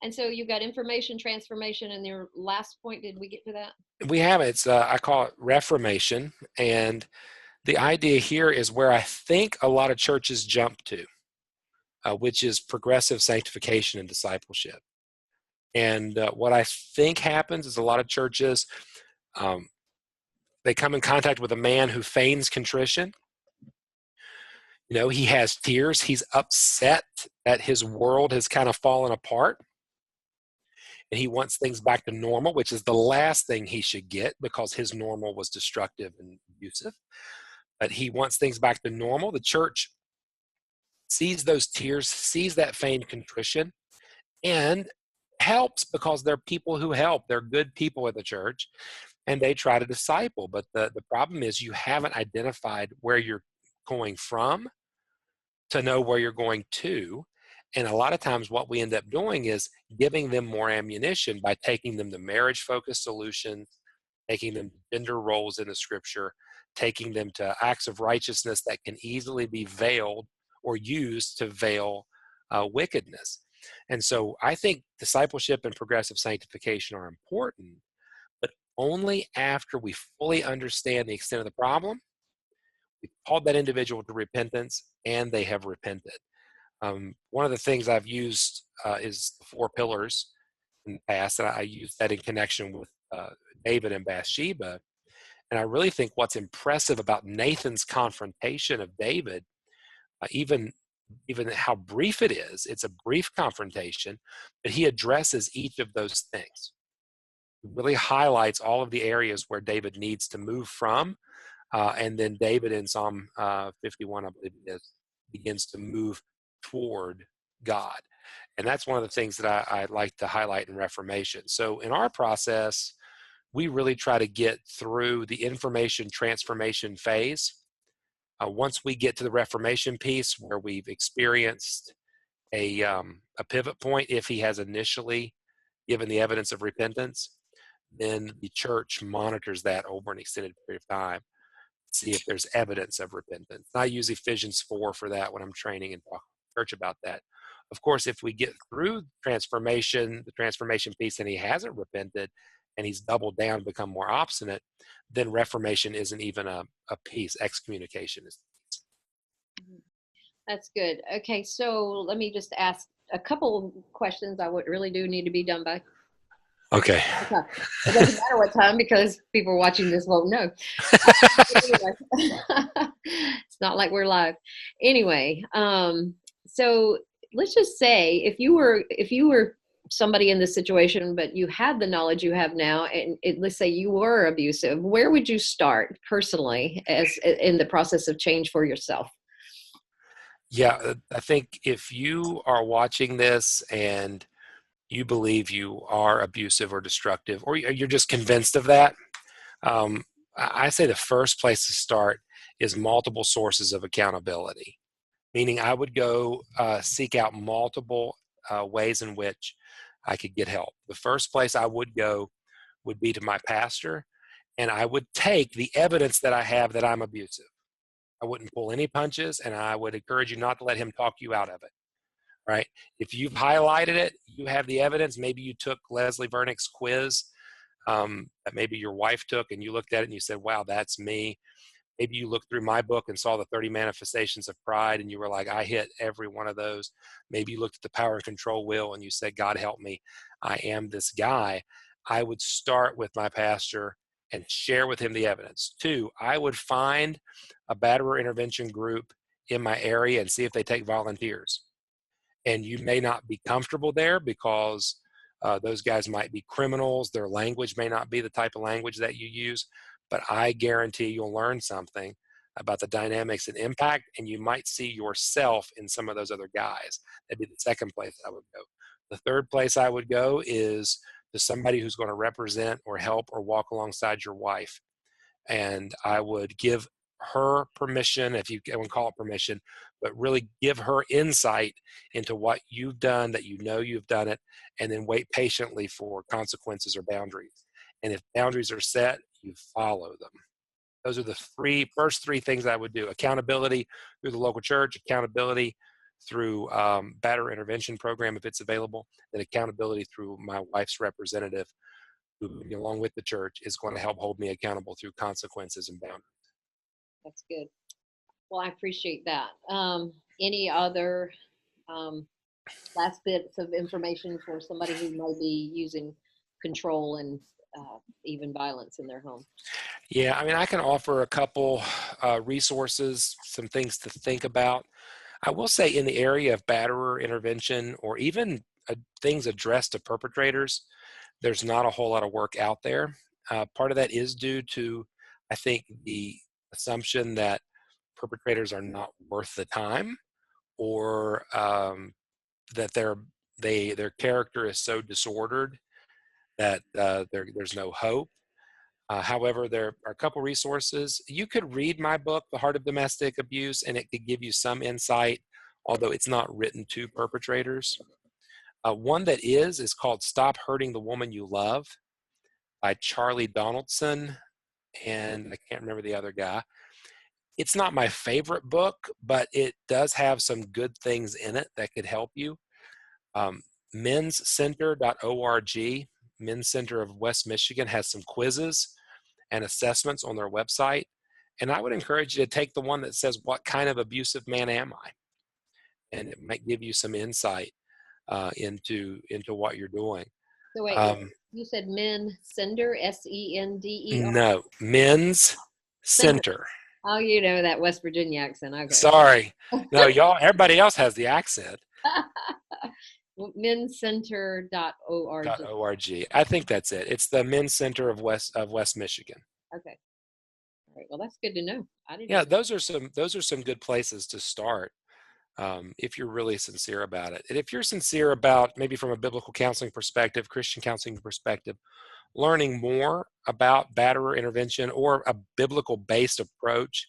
And so you got information transformation, and your last point, did we get to that? We have it. It's I call it reformation, and the idea here is where I think a lot of churches jump to. which is progressive sanctification and discipleship. And what I think happens is a lot of churches, um, they come in contact with a man who feigns contrition. He has tears. He's upset that his world has kind of fallen apart, and he wants things back to normal, which is the last thing he should get because his normal was destructive and abusive. But he wants things back to normal. The church sees those tears, sees that feigned contrition, and helps because they're people who help. They're good people at the church, and they try to disciple. But the problem is you haven't identified where you're going from to know where you're going to. And a lot of times what we end up doing is giving them more ammunition by taking them to marriage focused solutions, taking them to gender roles in the scripture, taking them to acts of righteousness that can easily be veiled or used to veil wickedness. And so I think discipleship and progressive sanctification are important, but only after we fully understand the extent of the problem, we've called that individual to repentance, and they have repented. One of the things I've used is the four pillars in the past, and I use that in connection with David and Bathsheba. And I really think what's impressive about Nathan's confrontation of David, even how brief it is, it's a brief confrontation, but he addresses each of those things. He really highlights all of the areas where David needs to move from. And then David in Psalm 51, I believe it is, begins to move toward God. And that's one of the things that I like to highlight in Reformation. So in our process, we really try to get through the information transformation phase. Once we get to the Reformation piece where we've experienced a pivot point, if he has initially given the evidence of repentance, then the church monitors that over an extended period of time, see if there's evidence of repentance. I use Ephesians 4 for that when I'm training and talk to church about that. Of course, if we get through the transformation piece, and he hasn't repented and he's doubled down, become more obstinate, then reformation isn't even a piece. Excommunication is. That's good. Okay, so let me just ask a couple questions. I would really do need to be done by. Okay. Okay. It doesn't matter what time because people watching this won't know. It's not like we're live. Anyway, so let's just say if you were somebody in this situation, but you had the knowledge you have now, and let's say you were abusive, where would you start personally as in the process of change for yourself? Yeah, I think if you are watching this and you believe you are abusive or destructive, or you're just convinced of that, um, I say the first place to start is multiple sources of accountability. Meaning, I would go seek out multiple ways in which I could get help. The first place I would go would be to my pastor, and I would take the evidence that I have that I'm abusive. I wouldn't pull any punches, and I would encourage you not to let him talk you out of it. Right? If you've highlighted it, you have the evidence. Maybe you took Leslie Vernick's quiz that maybe your wife took, and you looked at it and you said, "Wow, that's me." Maybe you looked through my book and saw the 30 manifestations of pride, and you were like, I hit every one of those. Maybe you looked at the power and control wheel and you said, God help me, I am this guy. I would start with my pastor and share with him the evidence. Two, I would find a Batterer intervention group in my area and see if they take volunteers. And you may not be comfortable there because those guys might be criminals. Their language may not be the type of language that you use, but I guarantee you'll learn something about the dynamics and impact, and you might see yourself in some of those other guys. That'd be the second place I would go. The third place I would go is to somebody who's going to represent or help or walk alongside your wife. And I would give her permission, if you can call it permission, but really give her insight into what you've done, that you know you've done it, and then wait patiently for consequences or boundaries. And if boundaries are set, you follow them. Those are the first three things I would do: accountability through the local church, accountability through Batterer intervention program if it's available, then accountability through my wife's representative, who, along with the church, is going to help hold me accountable through consequences and boundaries. That's good. Well, I appreciate that. Any other? last bits of information for somebody who may be using control and even violence in their home? Yeah, I mean, I can offer a couple resources, some things to think about. I will say in the area of batterer intervention or even things addressed to perpetrators, there's not a whole lot of work out there. Part of that is due to, I think, the assumption that perpetrators are not worth the time, or that their character is so disordered that there's no hope. However, there are a couple resources. You could read my book, The Heart of Domestic Abuse, and it could give you some insight, although it's not written to perpetrators. One that is called Stop Hurting the Woman You Love by Charlie Donaldson, and I can't remember the other guy. It's not my favorite book, but it does have some good things in it that could help you. Menscenter.org, Men's Center of West Michigan, has some quizzes and assessments on their website. And I would encourage you to take the one that says, "What kind of abusive man am I?" And it might give you some insight into what you're doing. So wait, Um, you said Men Sender, Sender? no, Men's Sender. Center. Oh, you know that West Virginia accent. Okay. Sorry. No, y'all, everybody else has the accent. Mencenter.org. .org. I think that's it. It's the Men's Center of West Michigan. Okay. All right. Well, that's good to know. I didn't Yeah, know. those are some good places to start if you're really sincere about it. And if you're sincere about, maybe from a biblical counseling perspective, Christian counseling perspective, learning more about batterer intervention or a biblical based approach,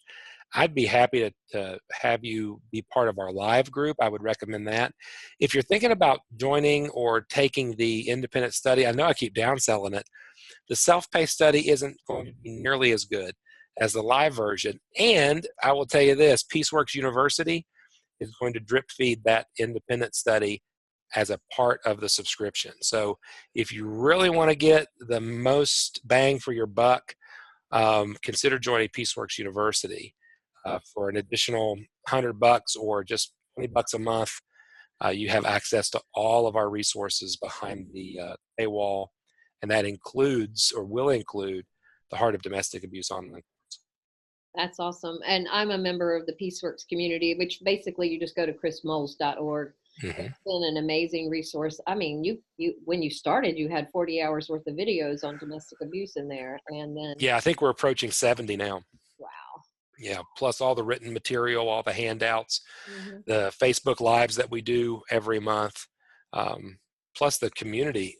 I'd be happy to have you be part of our live group. I would recommend that. If you're thinking about joining or taking the independent study, I know I keep downselling it. The self-paced study isn't going to be nearly as good as the live version. And I will tell you this, Peaceworks University is going to drip feed that independent study as a part of the subscription. So if you really want to get the most bang for your buck, consider joining Peaceworks University for an additional $100 or just $20 a month. You have access to all of our resources behind the paywall, and that includes or will include the Heart of Domestic Abuse online. That's awesome. And I'm a member of the PeaceWorks community, which basically you just go to chrismoles.org. Mm-hmm. It's been an amazing resource. I mean, you when you started, you had 40 hours worth of videos on domestic abuse in there. And then, Yeah, I think we're approaching 70 now. wow. Yeah, plus all the written material, all the handouts, Hmm. the Facebook Lives that we do every month, plus the community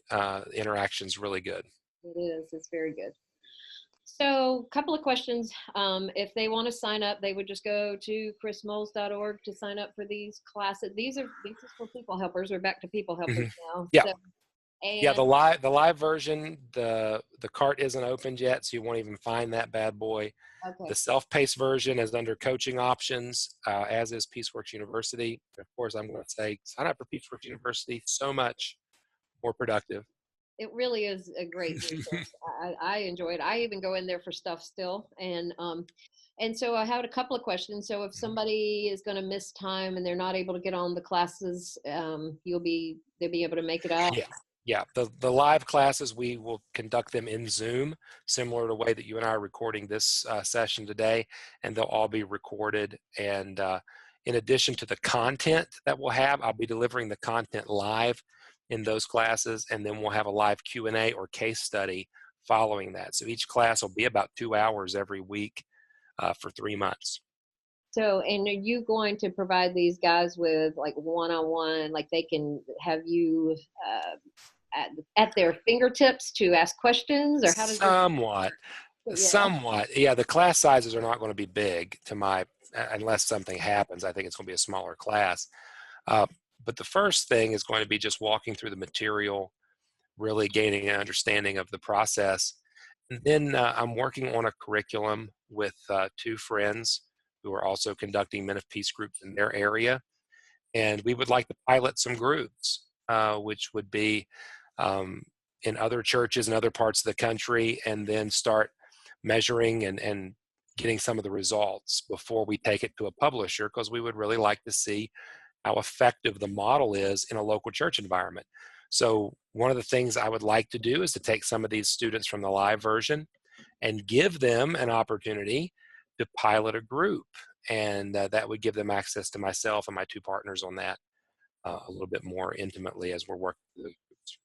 interaction is really good. It is. It's very good. So, a couple of questions. If they want to sign up, they would just go to chrismoles.org to sign up for these classes. These are for people helpers. We're back to people helpers Mhm. now. Yeah, So, yeah. and The live version, the cart isn't opened yet, so you won't even find that bad boy. The okay, self-paced version is under coaching options, as is Peaceworks University. Of course, I'm going to say sign up for Peaceworks University. So much more productive. it really is a great resource. I enjoy it. I even go in there for stuff still. And so I had a couple of questions. So if somebody is going to miss time and they're not able to get on the classes, they'll be able to make it up. Yeah, yeah. The live classes, we will conduct them in Zoom, similar to the way that you and I are recording this session today, and they'll all be recorded. And in addition to the content that we'll have, I'll be delivering the content live in those classes, and then we'll have a live Q&A or case study following that. So each class will be about 2 hours every week for 3 months. So, and are you going to provide these guys with like one-on-one, like they can have you at their fingertips to ask questions, or how does this? Somewhat. Yeah. Somewhat. Yeah, the class sizes are not going to be big unless something happens. I think it's going to be a smaller class. Uh, but the first thing is going to be just walking through the material, really gaining an understanding of the process. And then I'm working on a curriculum with 2 friends who are also conducting Men of Peace groups in their area. And we would like to pilot some groups, which would be um, in other churches in other parts of the country, and then start measuring and getting some of the results before we take it to a publisher, because we would really like to see how effective the model is in a local church environment. So one of the things I would like to do is to take some of these students from the live version and give them an opportunity to pilot a group. And that would give them access to myself and my two partners on that a little bit more intimately as we're working through the groups.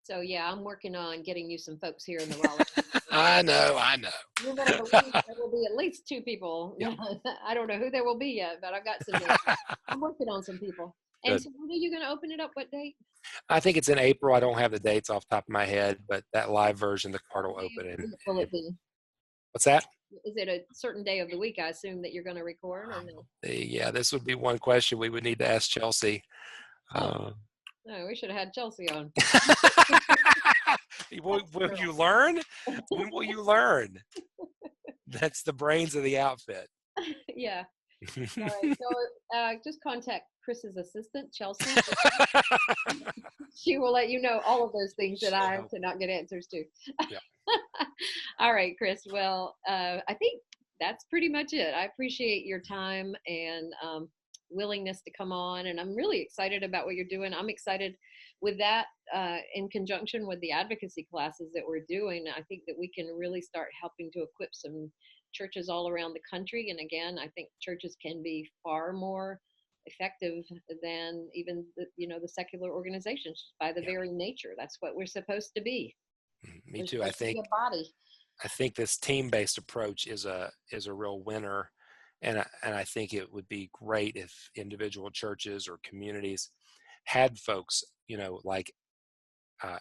So yeah, I'm working on getting you some folks here in the Raleigh. I know, I You know. better believe there will be at least 2 people. Yeah. I don't know who there will be yet, but I've got some names. I'm working on some people. And Good. so when are you going to open it up? What date? I think it's in April. I don't have the dates off the top of my head, but that live version, the card What will day open of the in week will it April. be? What's that? Is it a certain day of the week? I assume that you're going to record or no? Yeah, this would be one question we would need to ask Chelsea. Oh, Uh, no, we should have had Chelsea on. will you learn? When will you learn? That's the brains of the outfit. Yeah. All right. So just contact Chris's assistant, Chelsea. She will let you know all of those things that I cannot get answers to. Yeah. All right, Chris. Well, I think that's pretty much it. I appreciate your time and willingness to come on, and I'm really excited about what you're doing. I'm excited with that in conjunction with the advocacy classes that we're doing. I think that we can really start helping to equip some churches all around the country. And again, I think churches can be far more effective than even the secular organizations by the Yeah. very nature. That's what we're supposed to be. Me We're too. I supposed to be think a body. this team-based approach is a real winner, and I think it would be great if individual churches or communities had folks, like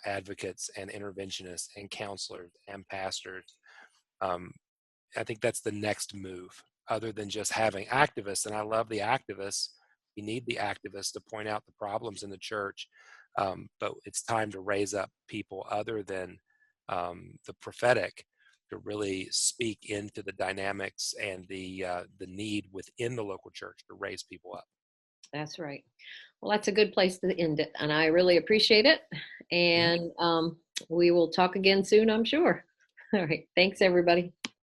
advocates and interventionists and counselors and pastors. Um, I think that's the next move, other than just having activists. And I love the activists. We need the activists to point out the problems in the church. But it's time to raise up people other than the prophetic to really speak into the dynamics and the need within the local church to raise people up. That's right. Well, that's a good place to end it. And I really appreciate it. Mhm. And we will talk again soon, I'm sure. All right. Thanks, everybody.